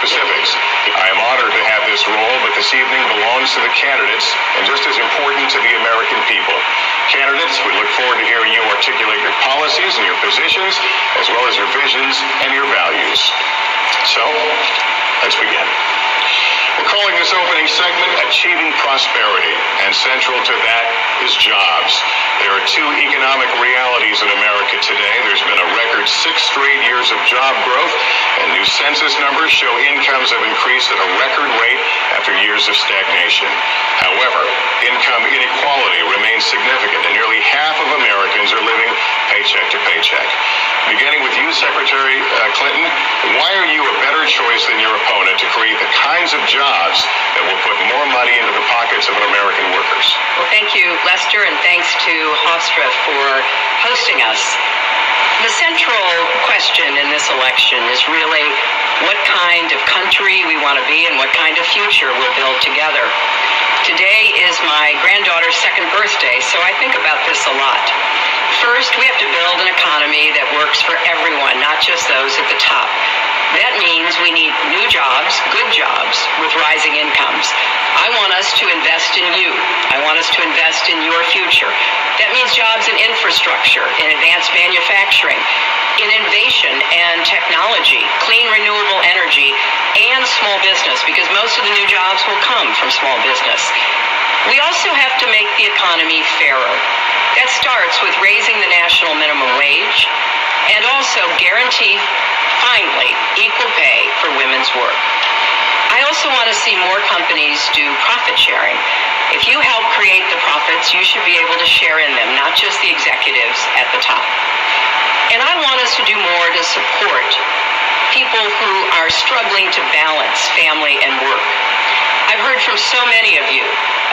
specifics. I am honored to have this role, but this evening belongs to the candidates and just as important to the American people. Candidates, we look forward to hearing you articulate your policies and your positions, as well as your visions and your values. So, let's begin. We're calling this opening segment Achieving Prosperity, and central to that is jobs. There are two economic realities in America today. There's been a record 6 straight years of job growth, and new census numbers show incomes have increased at a record rate after years of stagnation. However, income inequality remains significant, and nearly half of Americans are living paycheck to paycheck. Beginning with you, Secretary Clinton, why are you a better choice than your opponent to create the kinds of jobs that will put more money into the pockets of American workers? Well, thank you, Lester, and thanks to Hofstra for hosting us. The central question in this election is really what kind of country we want to be and what kind of future we'll build together. Today is my granddaughter's 2nd birthday, so I think about this a lot. First, we have to build an economy that works for everyone, not just those at the top. That means we need new jobs, good jobs, with rising incomes. I want us to invest in you. I want us to invest in your future. That means jobs in infrastructure, in advanced manufacturing, in innovation and technology, clean renewable energy, and small business, because most of the new jobs will come from small business. We also have to make the economy fairer. That starts with raising the national minimum wage and also guarantee, finally, equal pay for women's work. I also want to see more companies do profit sharing. If you help create the profits, you should be able to share in them, not just the executives at the top. And I want us to do more to support people who are struggling to balance family and work. I've heard from so many of you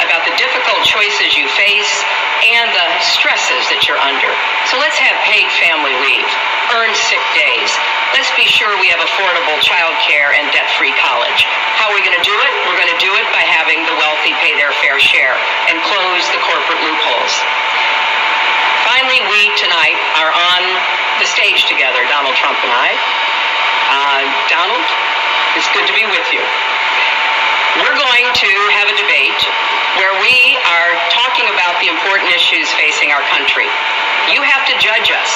about the difficult choices you face and the stresses that you're under. So let's have paid family leave, earned sick days. Let's be sure we have affordable child care and debt-free college. How are we going to do it? We're going to do it by having the wealthy pay their fair share and close the corporate loopholes. Finally, we tonight are on the stage together, Donald Trump and I. Donald, it's good to be with you. We're going to have a debate where we are talking about the important issues facing our country. You have to judge us.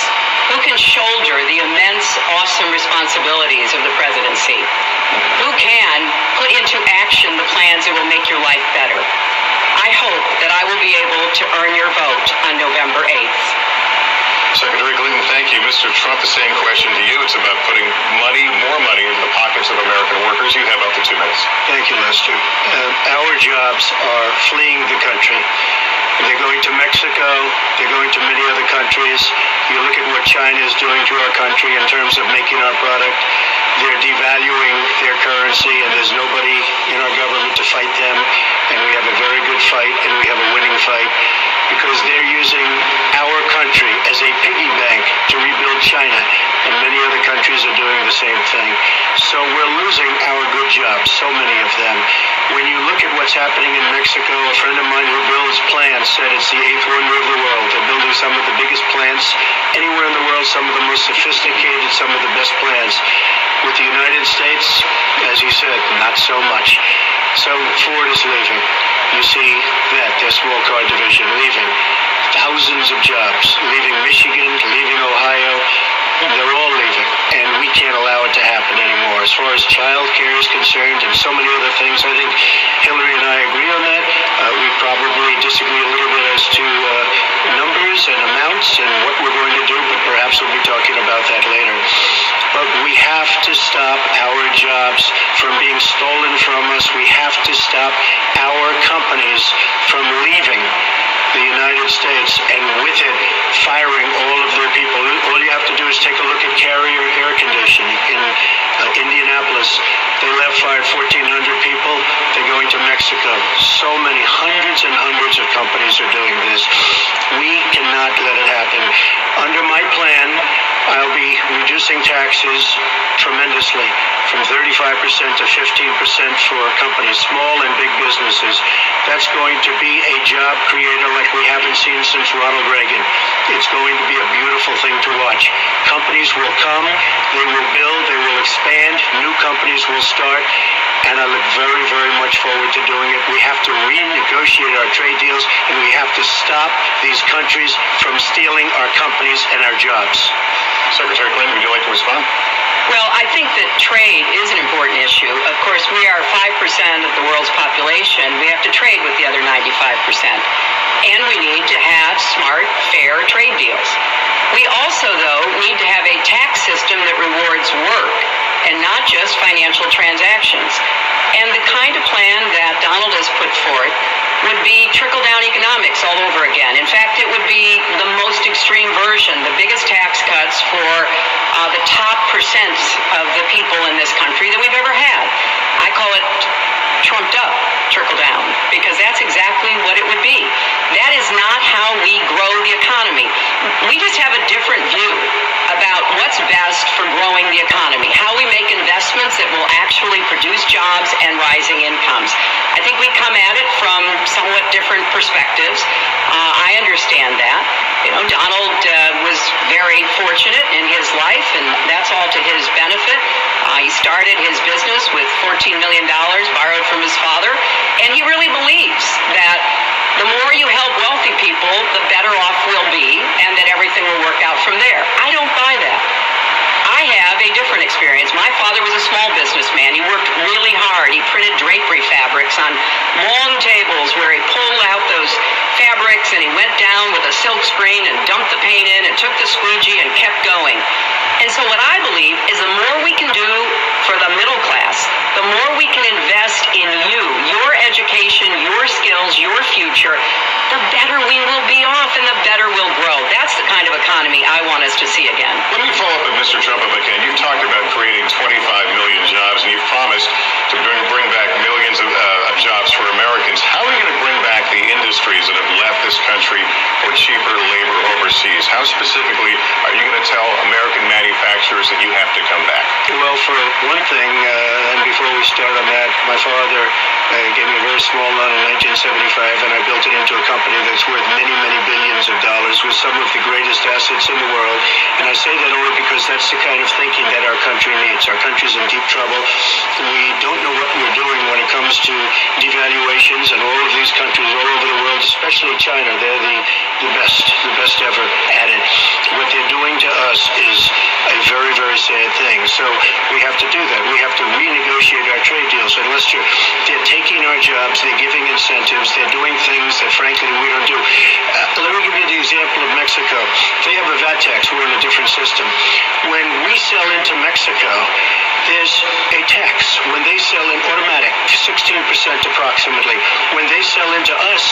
Who can shoulder the immense, awesome responsibilities of the presidency? Who can put into action the plans that will make your life better? I hope that I will be able to earn your vote on November 8th. Secretary Clinton, thank you. Mr. Trump, the same question to you. It's about putting more money into the pockets of American workers. You have up to 2 minutes. Thank you, Lester. Our jobs are fleeing the country. They're going to Mexico. They're going to many other countries. You look at what China is doing to our country in terms of making our product. They're devaluing their currency, and there's nobody in our government to fight them. And we have a very good fight, and we have a winning fight, because they're using our country as a piggy bank to rebuild China, and many other countries are doing the same thing. So we're losing our good jobs, so many of them. When you look at what's happening in Mexico, a friend of mine who builds plants said it's the 8th wonder of the world. They're building some of the biggest plants anywhere in the world, some of the most sophisticated, some of the best plants. With the United States, as you said, not so much. So Ford is leaving. You see that, their small car division leaving. Thousands of jobs, leaving Michigan, leaving Ohio. They're all leaving, and we can't allow it to happen anymore. As far as child care is concerned and so many other things, I think Hillary and I agree on that. We probably disagree a little bit as to numbers and amounts and what we're going to do, but perhaps we'll be talking about that later. But we have to stop our jobs from being stolen from us. We have to stop our companies from leaving the United States, and with it, firing all of their people. All you have to do is take a look at Carrier Air Conditioning in Indianapolis. They fired 1,400 people. They're going to Mexico. Mexico. So many, hundreds and hundreds of companies are doing this. We cannot let it happen. Under my plan, I'll be reducing taxes tremendously, from 35% to 15% for companies, small and big businesses. That's going to be a job creator like we haven't seen since Ronald Reagan. It's going to be a beautiful thing to watch. Companies will come, they will build, they will expand, new companies will start, and I look very, very much forward to doing it. We have to renegotiate our trade deals, and we have to stop these countries from stealing our companies and our jobs. Secretary Clinton, would you like to respond? Well, I think that trade is an important issue. Of course, we are 5% of the world's population. We have to trade with the other 95%. And we need to have smart, fair trade deals. We also, though, need to have a tax system that rewards work and not just financial transactions. And the kind of plan that Donald has put forth would be trickle-down economics all over again. In fact, it would be the most extreme version, the biggest tax cuts for the top percent of the people in this country that we've ever had. I call it trumped up trickle-down, because that's exactly what it would be. That is not how we grow the economy. We just have a different view about what's best for growing the economy, how we make investments that will actually produce jobs and rising incomes. I think we come at it from somewhat different perspectives. I understand that. You know, Donald was very fortunate in his life, and that's all to his benefit. He started his business with $14 million borrowed from his father, and he really believes that the more you help wealthy people, the better off we'll be, and that everything will work out from there. I don't buy that. I have a different experience. My father was a small businessman. He worked really hard. He printed drapery fabrics on long tables where he pulled out those fabrics and he went down with a silk screen and dumped the paint in and took the squeegee and kept going. And so what I believe is the more we can do for the middle class, the more we can invest in you, your education, your skills, your future, the better we will be off and the better we'll grow. That's the kind of economy I want us to see again. Let me follow up with Mr. Trump if I can. You've talked about creating 25 million jobs, and you've promised to bring back millions of jobs for Americans. How are you going to bring back the industries that have left this country for cheaper labor overseas? How specifically are you going to tell American manufacturers that you have to come back? Well, for one thing, and before we start on that, my father gave me a very small loan in 1975, and I built it into a company that's worth many, many billions of dollars with some of the greatest assets in the world. And I say that only because that's the kind of thinking that our country needs. Our country's in deep trouble. We don't know what we're doing when it comes to devaluations, and all of these countries all over the world, especially China, they're the best ever at it. What they're doing to us is a very, very sad thing. So we have to do that. We have to renegotiate our trade deals. And Lester, they're taking our jobs, they're giving incentives, they're doing things that frankly we don't do. Let me give you the example of Mexico. They have a VAT tax. We're in a different system. When we sell into Mexico, there's a tax. When they sell in automatic, 16% approximately. When they sell into us,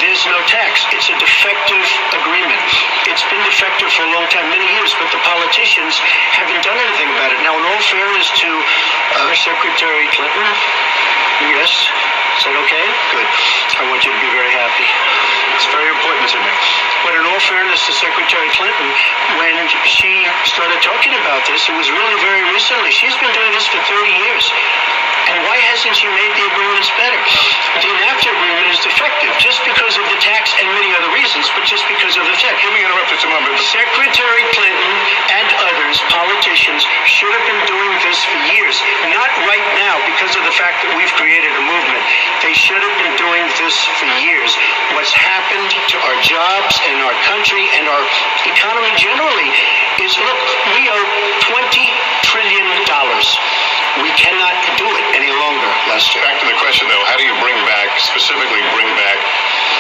there's no tax. It's a defective agreement. It's been defective for a long time, many years, but the politicians haven't done anything about it. Now, in all fairness to Secretary Clinton, yes, is that okay? Good. I want you to be very happy. It's very important to me. But in all fairness to Secretary Clinton, when she started talking about this, it was really very recently. She's been doing this for 30 years. And why hasn't she made the agreements better? The NAFTA agreement is defective just because of the tax and many other reasons, but just because of the tax. Let me interrupt just a moment. Secretary Clinton and others, politicians, should have been doing this for years. Not right now because of the fact that we've created a movement. They should have been doing this for years. What's happened to our jobs and our country and our economy generally is, look, we owe $20 trillion. We cannot do it any longer, Lester. Back to the question, though, how do you specifically bring back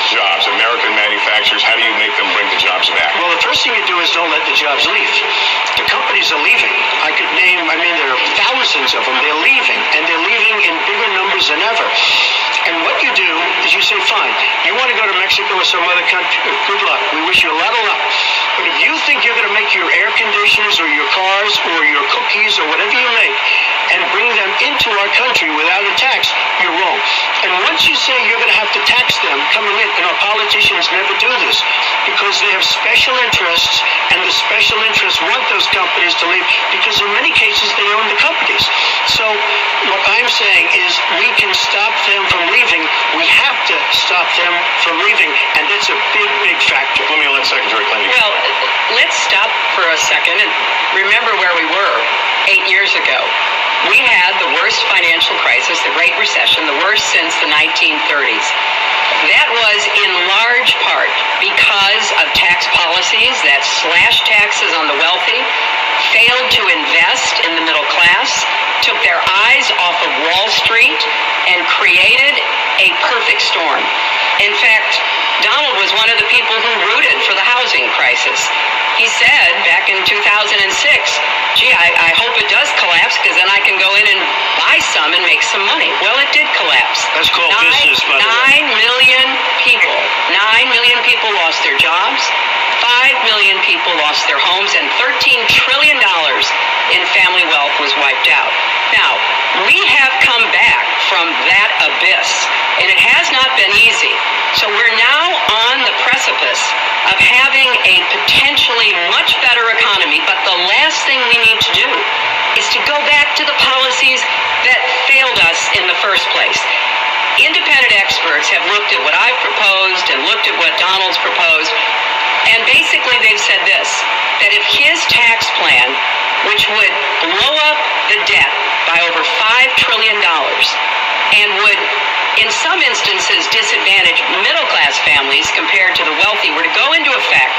jobs, American manufacturers? How do you make them bring the jobs back? Well, the first thing you do is don't let the jobs leave. The companies are leaving. There are thousands of them. They're leaving, and they're leaving in bigger numbers than ever. And what you do is you say, fine, you want to go to Mexico or some other country, good luck. We wish you a lot of luck. But if you think you're going to make your air conditioners or your cars or your cookies or whatever you make and bring them into our country without a tax, you're wrong. And once you say you're going to have to tax them coming in, and our politicians never do this because they have special interests, and the special interests want those companies to leave because in many cases they own the companies. So what I'm saying is we can stop them from leaving. We have to stop them from leaving, and that's a big, big factor. Let me let Secretary Clinton. Well, let's stop for a second and remember where we were 8 years ago. We had the worst financial crisis, the Great Recession, the worst since the 1930s. That was in large part because of tax policies that slashed taxes on the wealthy, failed to invest in the middle class, took their eyes off of Wall Street, and created a perfect storm. In fact, Donald was one of the people who rooted for the housing crisis. He said back in 2006, gee, I hope it does collapse because then I can go in and buy some and make some money. Well, it did collapse. That's called business, by the way. 9 million people lost their jobs. 5 million people lost their homes, and $13 trillion in family wealth was wiped out. Now, we have come back from that abyss, and it has not been easy. So we're now on the precipice of having a potentially much better economy, but the last thing we need to do is to go back to the policies that failed us in the first place. Independent experts have looked at what I've proposed and looked at what Donald's proposed, and basically they've said this, that if his tax plan, which would blow up the debt by over $5 trillion and would, in some instances, disadvantage middle-class families compared to the wealthy, were to go into effect,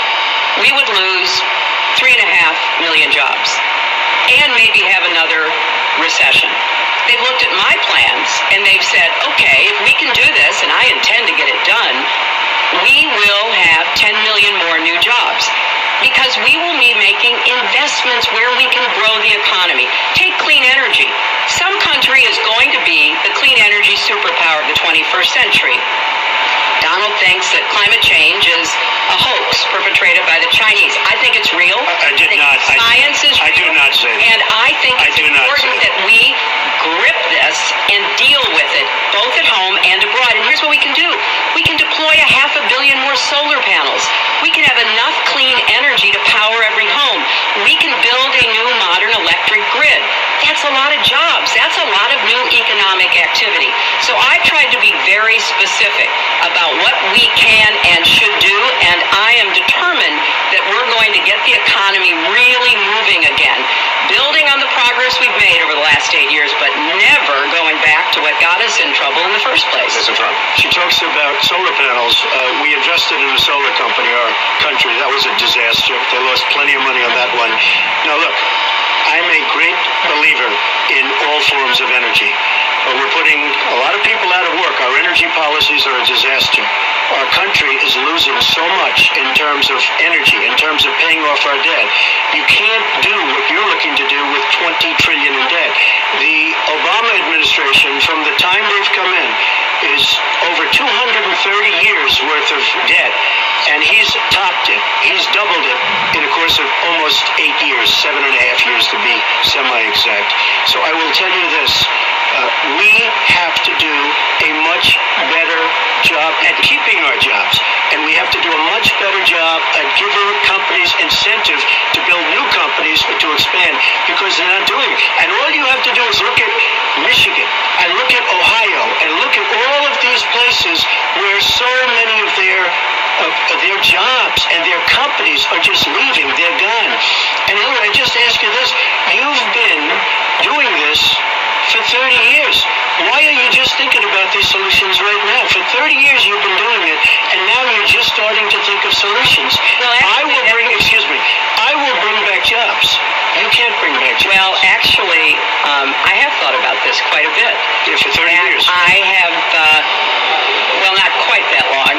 we would lose 3.5 million jobs and maybe have another recession. They've looked at my plans and they've said, okay, if we can do this, and I intend to get it done, we will have 10 million more new jobs because we will be making investments where we can grow the economy. Take clean energy. Some country is going to be the clean energy superpower of the 21st century. Donald thinks that climate change is a hoax perpetrated by the Chinese. I think it's real. I did not. Science is real. I do not say that. And I think it's important that we grip this and deal with it, both at home and abroad. And here's what we can do. We can deploy 500 million more solar panels. We can have enough clean energy to power every home. We can build a new modern electric grid. That's a lot of jobs. That's a lot of new economic activity. So I've tried to be very specific about what we can and should do, and I am determined that we're going to get the economy really moving again, building on the progress we've made over the last 8 years, but never going back to what got us in trouble in the first place. Mr. Trump. She talks about solar panels. We invested in a solar company, our country. That was a disaster. They lost plenty of money on that one. Now, look, I'm a great believer in all forms of energy. But we're putting a lot of people out of work. Our energy policies are a disaster. Our country is losing so much in terms of energy, in terms of paying off our debt. You can't do what you're looking to do with $20 trillion in debt. The Obama administration, from the time they've come in, is over 230 years worth of debt, and he's topped it. He's doubled it in the course of almost 8 years, 7.5 years to be semi-exact. So I will tell you this. We have to do a much better job at keeping our jobs, and we have to do a much better job at giving companies incentive to build new companies to expand, because they're not doing it. And all you have to do is look at Michigan, and look at Ohio, and look at all of these places where so many of their jobs and their companies are just leaving. They're gone. And Hillary, I just ask you this. You've been doing this for 30 years. Why are you just thinking about these solutions right now? For 30 years you've been doing it, and now you're just starting to think of solutions. Well, I will bring back jobs. You can't bring back jobs. Well, actually, I have thought about this quite a bit. Yeah, for 30 years. I have, not quite that long.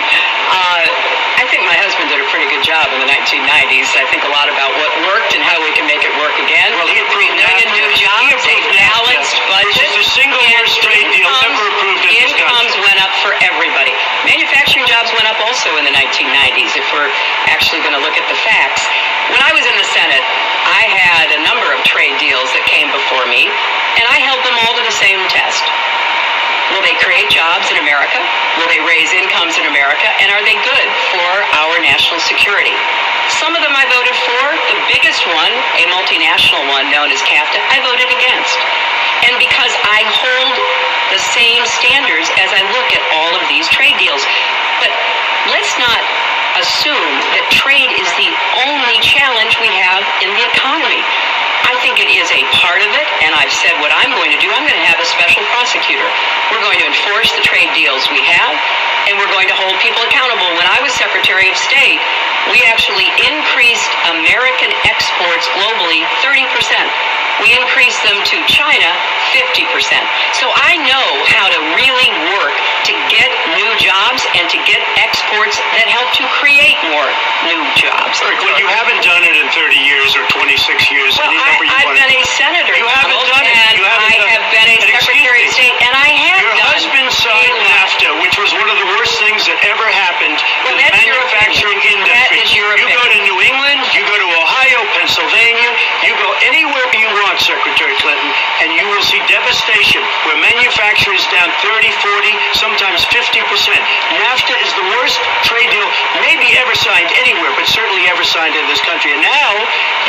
I think my husband did a pretty good job in the 1990s. I think a lot about what worked and how we can make it work again. Well, he approved 3 million new jobs, a balanced budget. Which is the single worst trade deal ever approved in this country. Incomes went up for everybody. Manufacturing jobs went up also in the 1990s. If we're actually going to look at the facts. When I was in the Senate, I had a number of trade deals that came before me, and I held them all to the same test. Will they create jobs in America? Will they raise incomes in America? And are they good for our national security? Some of them I voted for. The biggest one, a multinational one known as CAFTA, I voted against. And because I hold the same standards as I look at all of these trade deals. But let's not assume that trade is the only challenge we have in the economy. I think it is a part of it, and I've said what I'm going to do. I'm going to have a special prosecutor. We're going to enforce the trade deals we have, and we're going to hold people accountable. When I was Secretary of State, we actually increased American exports globally 30%. We increased them to China 50%. So I know how to really work to get new jobs and to get exports that help to create more new jobs. Well, you haven't done it in 30 years or 26 years. Well, I've been a senator. You haven't done it. And I have been a Secretary of State, and I have Your done husband signed NAFTA, which was one of the worst things that ever happened to the manufacturing industry. That is your You go to New England, you go to Ohio, Pennsylvania, you go anywhere you want, Secretary Clinton, and you will see devastation where manufacturing is down 30, 40, sometimes 50%. NAFTA is the worst trade deal maybe ever signed anywhere, but certainly ever signed in this country. And now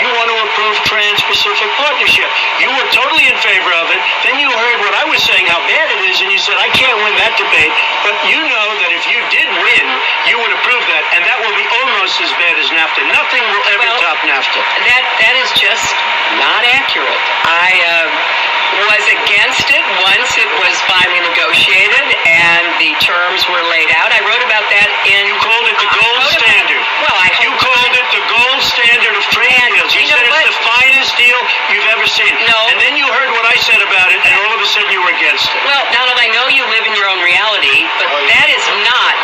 you want to approve Trans-Pacific Partnership. You were totally in favor of it. Then you heard what I was saying, how bad it is, and you said, I can't win that debate. But you know that if you did win, you would approve that, and that will be almost as bad as NAFTA. Nothing will ever top NAFTA. That is just not accurate. I was against it once it was finally negotiated and the terms were laid out. I wrote about that in... You called it the gold standard. You called it the gold standard of trade deals. You said it's the finest deal you've ever seen. No. And then you heard what I said about it, and all of a sudden you were against it. Well, Donald, I know you live in your own reality, but that is not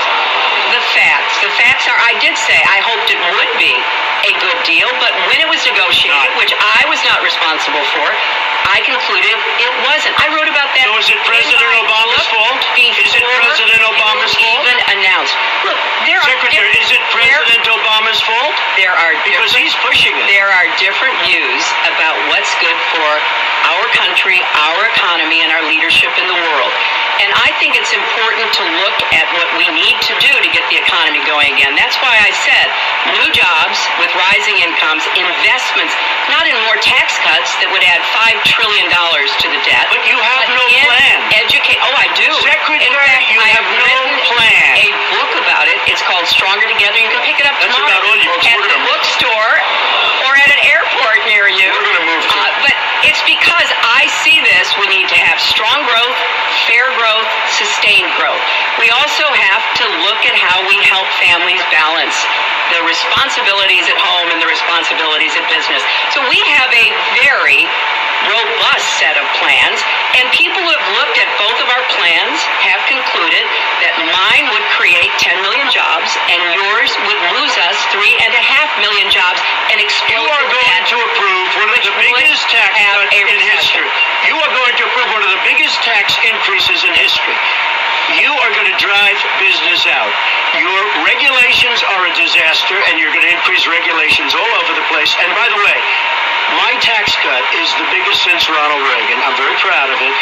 the facts. The facts are, I did say I hoped it would be a good deal, but when it was negotiated, which I was not responsible for, I concluded it wasn't. I wrote about that. So is it President Obama's fault? Is it President Obama's fault? Even announced. Look, Secretary, is it President Obama's fault? Because he's pushing it. There are different views about what's good for our country, our economy, and our leadership in the world. And I think it's important to look at what we need to do to get the economy going again. That's why I said new jobs with rising incomes, investments, not in more tax cuts that would add $5 trillion to the debt. But you have no plan. Oh, I do. Secretary, in fact, you have no plan. A book about it. It's called Stronger Together. You can pick it up That's tomorrow about all you at the bookstore or at an airport near you. We're going to move to... But it's because I see this. We need to have strong growth, fair growth, sustained growth. We also have to look at how we help families balance the responsibilities at home and the responsibilities at business. So we have a very robust set of plans, and people who have looked at both of our plans have concluded that mine would create 10 million jobs and yours would lose us 3.5 million jobs and explode. You are going to approve one of the biggest tax cuts in history. You are going to approve one of the biggest tax increases in history. You are going to drive business out. Your regulations are a disaster, and you're going to increase regulations all over the place. And by the way, my tax cut is the biggest since Ronald Reagan. I'm very proud of it.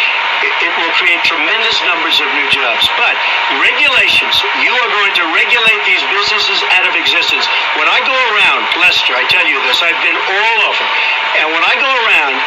It will create tremendous numbers of new jobs. But regulations, you are going to regulate these businesses out of existence. When I go around, Lester, I tell you this, I've been all over. And when I go around,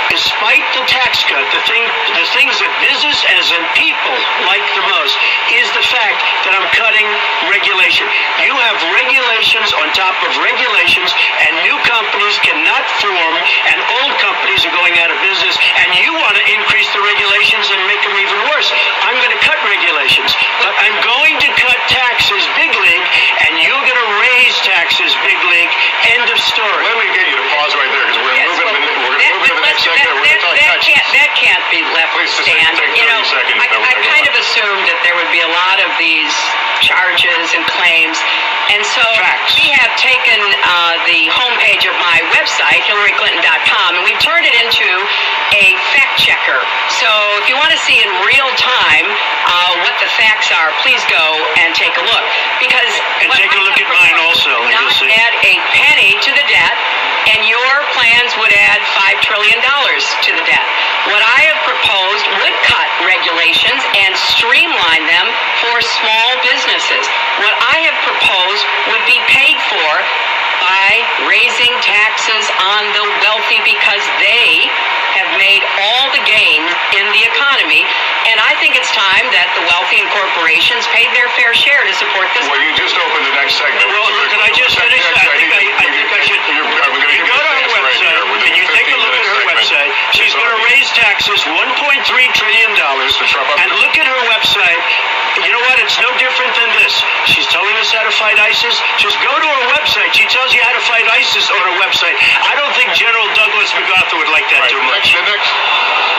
despite the tax cut, the things that businesses and people like the most is the fact that I'm cutting regulation. You have regulations on top of regulations, and new companies cannot form, and old companies are going out of business, and you want to increase the regulations and make them even worse. I'm going to cut regulations, but I'm going to cut taxes big league, and you're going to raise taxes big league. End of story. Let me get you to pause right there, because we're going to move into the next segment. We're going to talk taxes. That can't be left Please just stand. take 30 seconds. I kind of assumed that there would be a lot of these charges and claims And so Facts. we have taken the homepage of my website, hillaryclinton.com, and we've turned it into a fact checker. So if you want to see in real time what the facts are, please go and take a look. Because And take a look at mine also, and not you'll see. add a penny to the debt, and your plans would add $5 trillion to the debt. What I have proposed would cut regulations and streamline them for small businesses. What I have proposed would be paid for by raising taxes on the wealthy because they have made all the gain in the economy. And I think it's time that the wealthy and corporations paid their fair share to support this. Well, you just opened the next segment. Well, can I just finish that? I think I should. You go to her website and you take a look at her website. She's going to raise taxes $1.3 trillion. And look at her website. You know what? It's no different than this. She's telling us how to fight ISIS. Just go to her website. She tells you how to fight ISIS on her website. I don't think General Douglas MacArthur would like that too much.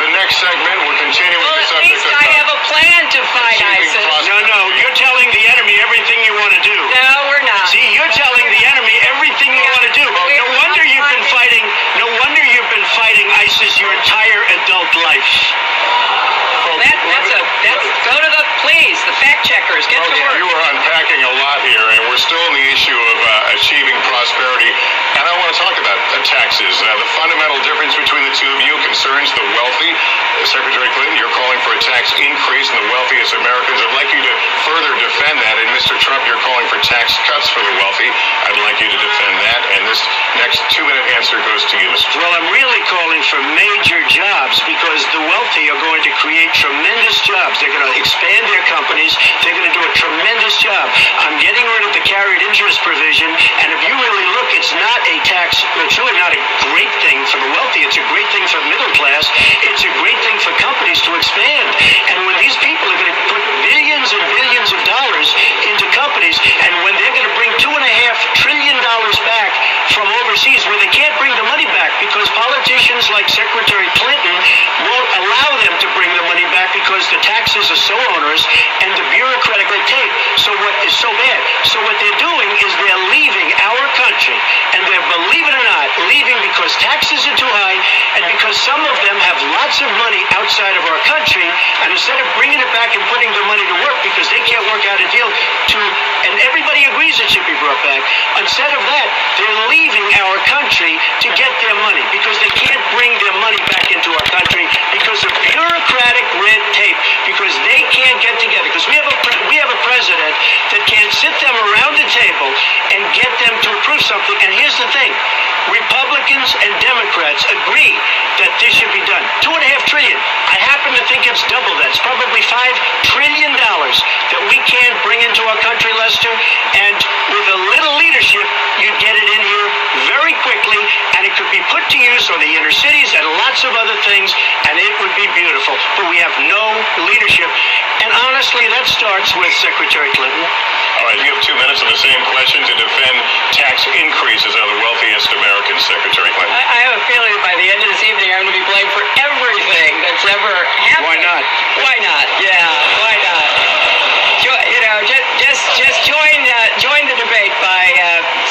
The next segment, we're continuing Well, the at subject least of I have a plan to fight achieving ISIS. No, you're telling the enemy everything you want to do. No, we're not. See, you're telling the enemy everything you want to do. No wonder you've been fighting. No wonder you've been fighting ISIS your entire adult life. Please, the fact checkers, get to work. You are unpacking a lot here, and we're still in the issue of achieving prosperity. And I want to talk about taxes. The fundamental difference between the two of you concerns the wealthy. Secretary Clinton, you're calling for a tax increase in the wealthiest Americans. I'd like you to further defend that. And Mr. Trump, you're calling for tax cuts for the wealthy. I'd like you to defend that. And this next 2-minute answer goes to you, Mr. Trump. Well, I'm really calling for major jobs because the wealthy are going to create tremendous jobs. They're going to expand their companies. They're going to do a tremendous job. I'm getting rid of the carried interest provision. And if you really look, it's not a tax. It's really not a great thing for the wealthy. It's a great thing for the middle class. It's a great thing for companies to expand. And when these people are going to put billions and billions of dollars into companies, and when they're going to bring $2.5 trillion back from overseas, where they can't bring the money back because politicians like Secretary Clinton won't allow them to bring the money back because the taxes are so onerous and the bureaucratic red tape is so bad. So what they're doing is they're leaving our country, and they're, believe it or not, leaving because taxes are too high and because some of them have lots of money outside of our country, and instead of bringing it back and putting the money to work because they can't work out a deal and everybody agrees it should be brought back, instead of that, they're leaving our country to get their money because they can't bring their money back into our country because of bureaucratic red tape, because they can't get together, because we have a president that can't sit them around the table and get them to approve something. And here's the thing, Republicans and Democrats agree that this should be done. $2.5 trillion. I happen to think it's double that. It's probably $5 trillion that we can't bring into our country, Lester. And with a little leadership, you'd get it in here very quickly, and it could be put to use on the inner cities and lots of other things, and it would be beautiful. But we have no leadership. And honestly, that starts with Secretary Clinton. All right, you have 2 minutes on the same question to defend tax increases on the wealthiest Americans, Secretary Clinton. I have a feeling that by the end of this evening, I'm going to be blamed for everything that's ever happened. Why not? Why not? Yeah, why not? Just join the debate by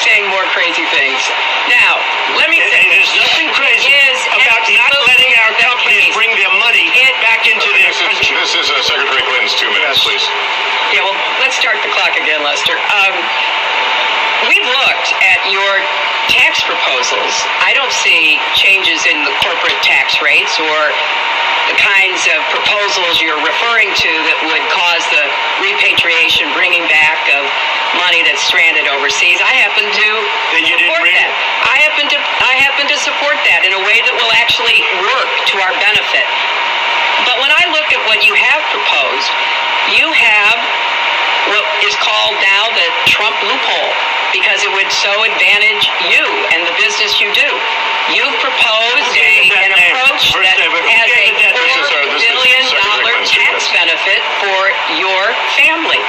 saying more crazy things. Now, let me say, there's nothing crazy about not letting our companies bring their money back into their country. This is Secretary Clinton's 2 minutes, please. Yeah, well, let's start the clock again, Lester. We've looked at your tax proposals. I don't see changes in the corporate tax rates or the kinds of proposals you're referring to that would cause the repatriation, bringing back of money that's stranded overseas. I happen to support that. I happen to support that in a way that will actually work to our benefit. But when I look at what you have proposed, you have what is called now the Trump loophole, because it would so advantage you and the business you do. You've proposed an approach that has a $4 billion tax benefit for your family.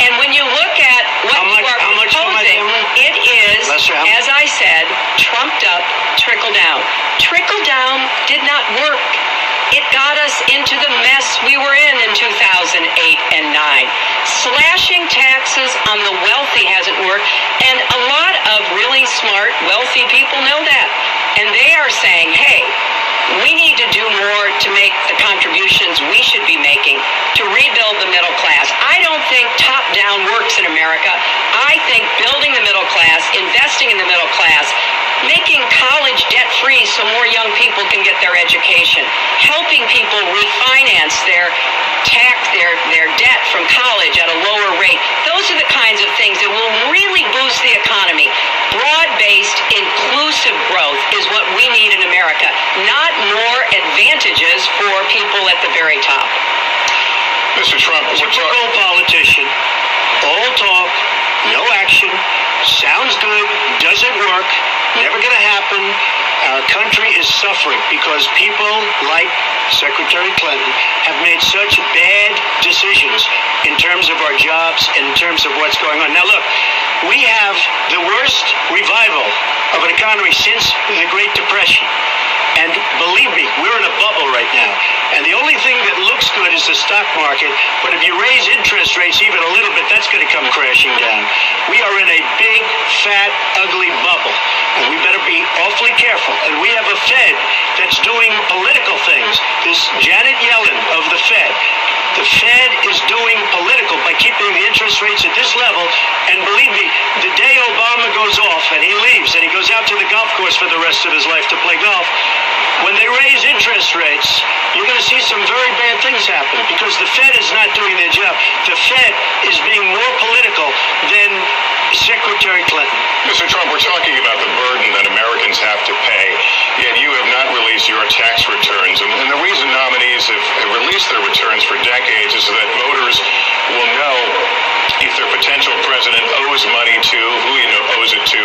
And when you look at what you are proposing, it is, as I said, trumped up trickle down. Trickle down did not work. It got us into the mess we were in 2008 and 9. Slashing taxes on the wealthy hasn't work. And a lot of really smart, wealthy people know that. And they are saying, hey, we need to do more to make the contributions we should be making to rebuild the middle class. I don't think top-down works in America. I think building the middle class, investing in the middle class, making college debt-free so more young people can get their education, helping people refinance their debt from college at a lower rate. Those are the kinds of things that will really boost the economy. Broad-based, inclusive growth is what we need in America, not more advantages for people at the very top. Mr. Trump, typical politician, all talk, no action, sounds good, doesn't work, never going to happen. Our country is suffering because people like Secretary Clinton have made such bad decisions in terms of our jobs and in terms of what's going on. Now, look, we have the worst revival of an economy since the Great Depression. And believe me, we're in a bubble right now. And the only thing that looks good is the stock market. But if you raise interest rates even a little bit, that's going to come crashing down. We are in a big, fat, ugly bubble. And we better be awfully careful. And we have a Fed that's doing political things. This Janet Yellen of the Fed. The Fed is doing political by keeping the interest rates at this level. And believe me, the day Obama goes off and he leaves and he goes out to the golf course for the rest of his life to play golf, when they raise interest rates, you're going to see some very bad things happen because the Fed is not doing their job. The Fed is being more political than Secretary Clinton. Mr. Trump, we're talking about the burden that Americans have to pay, yet you have not released your tax returns. And the reason nominees have released their returns for decades is so that voters will know if their potential president owes money to, who he owes it to,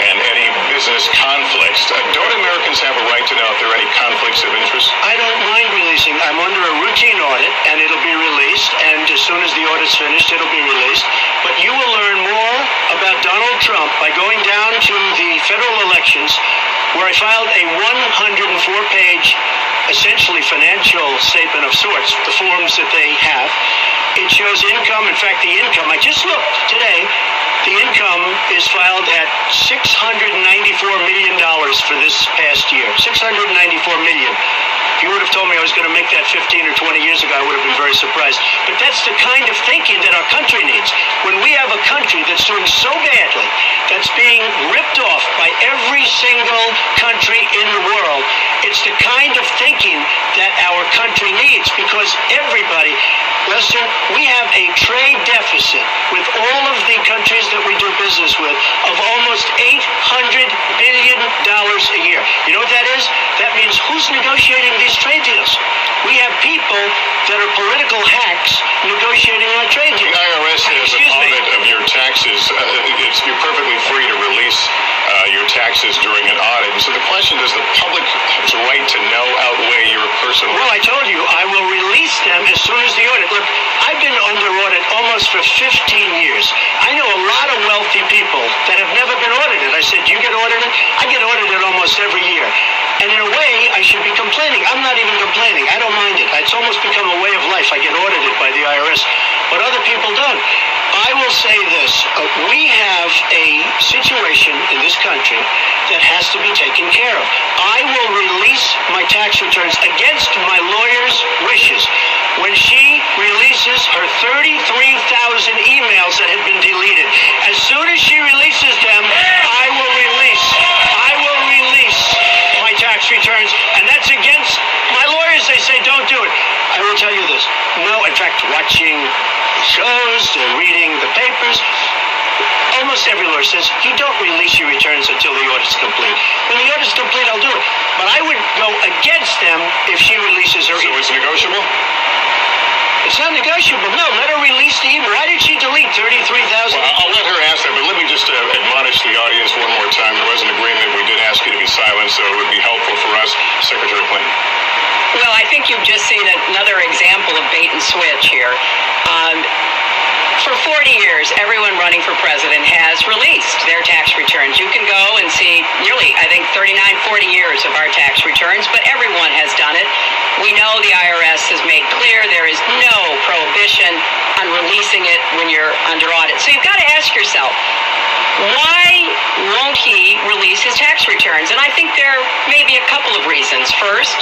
and any business conflicts. Don't Americans have a right to know if there are any conflicts of interest? I don't mind releasing. I'm under a routine audit, and it'll be released. And as soon as the audit's finished, it'll be released. But you will learn more about Donald Trump by going down to the federal elections, where I filed a 104-page, essentially financial statement of sorts, the forms that they have. It shows income. In fact, the income, I just looked today, the income is filed at $694 million for this past year. $694 million. If you would have told me I was going to make that 15 or 20 years ago, I would have been very surprised. But that's the kind of thinking that our country needs. When we have a country that's doing so badly, that's being ripped off by every single country in the world, it's the kind of thinking that our country needs because everybody, Lester, we have a trade deficit with all of the countries that we do business with of almost $800 billion a year. You know what that is? That means who's negotiating these trade deals? We have people that are political hacks negotiating our trade deals. The IRS has an audit of your taxes. You're perfectly free to release your taxes during an audit. And so the question, does the public's right to know outweigh your personal? Well, I told you, I will release them as soon as the audit. Look, I've been under audit almost for 15 years. I know a lot of wealthy people that have never been audited. I said, you get audited? I get audited almost every year. And in a way, I should be complaining. I'm not even complaining. I don't mind it. It's almost become a way of life. I get audited by the IRS, but other people don't. I will say this. We have a situation in this country that has to be taken care of. I will release my tax returns against my lawyer's wishes when she releases her 33,000 emails that have been deleted. As soon as she releases them, I will release my tax returns, and that's against my lawyers. They say don't do it. I will tell you this. No, in fact, watching shows, reading the papers, almost every lawyer says you don't release your returns until the audit's complete. When the audit's complete, I'll do it. But I would go against them if she releases her. So it's negotiable? It's not negotiable. No, let her release the email. Why did she delete 33,000? Well, I'll let her ask that, but let me just admonish the audience one more time. There was an agreement. We did ask you to be silent, so it would be helpful for us, Secretary Clinton. Well, I think you've just seen another example of bait and switch here. For 40 years, everyone running for president has released their tax returns. You can go and see nearly, I think, 39, 40 years of our tax returns, but everyone has done it. We know the IRS has made clear there is no prohibition on releasing it when you're under audit. So you've got to ask yourself, Why won't he release his tax returns? And I think there may be a couple of reasons. First,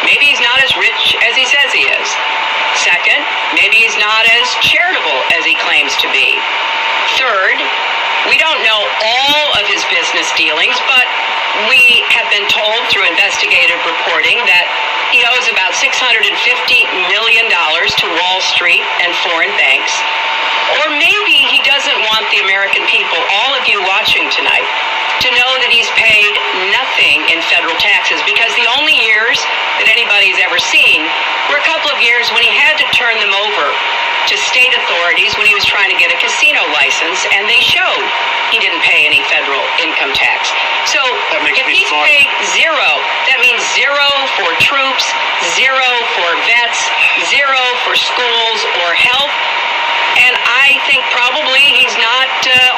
maybe he's not as rich as he says he is. Second, maybe he's not as charitable as he claims to be. Third, we don't know all of his business dealings, but we have been told through investigative reporting that he owes about $650 million to Wall Street and foreign banks. Or maybe he doesn't want the American people, all of you watching tonight, to know that he's paid nothing in federal taxes, because the only years that anybody's ever seen were a couple of years when he had to turn them over to state authorities when he was trying to get a casino license, and they showed he didn't pay any federal income tax. So if he's paid zero, that means zero for troops, zero for vets, zero for schools or health. And I think probably he's not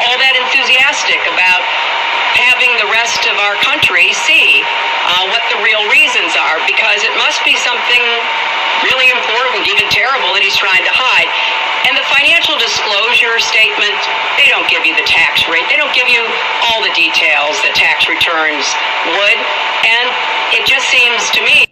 all that enthusiastic about having the rest of our country see what the real reasons are, because it must be something really important, even terrible, that he's trying to hide. And the financial disclosure statement, they don't give you the tax rate. They don't give you all the details that tax returns would. And it just seems to me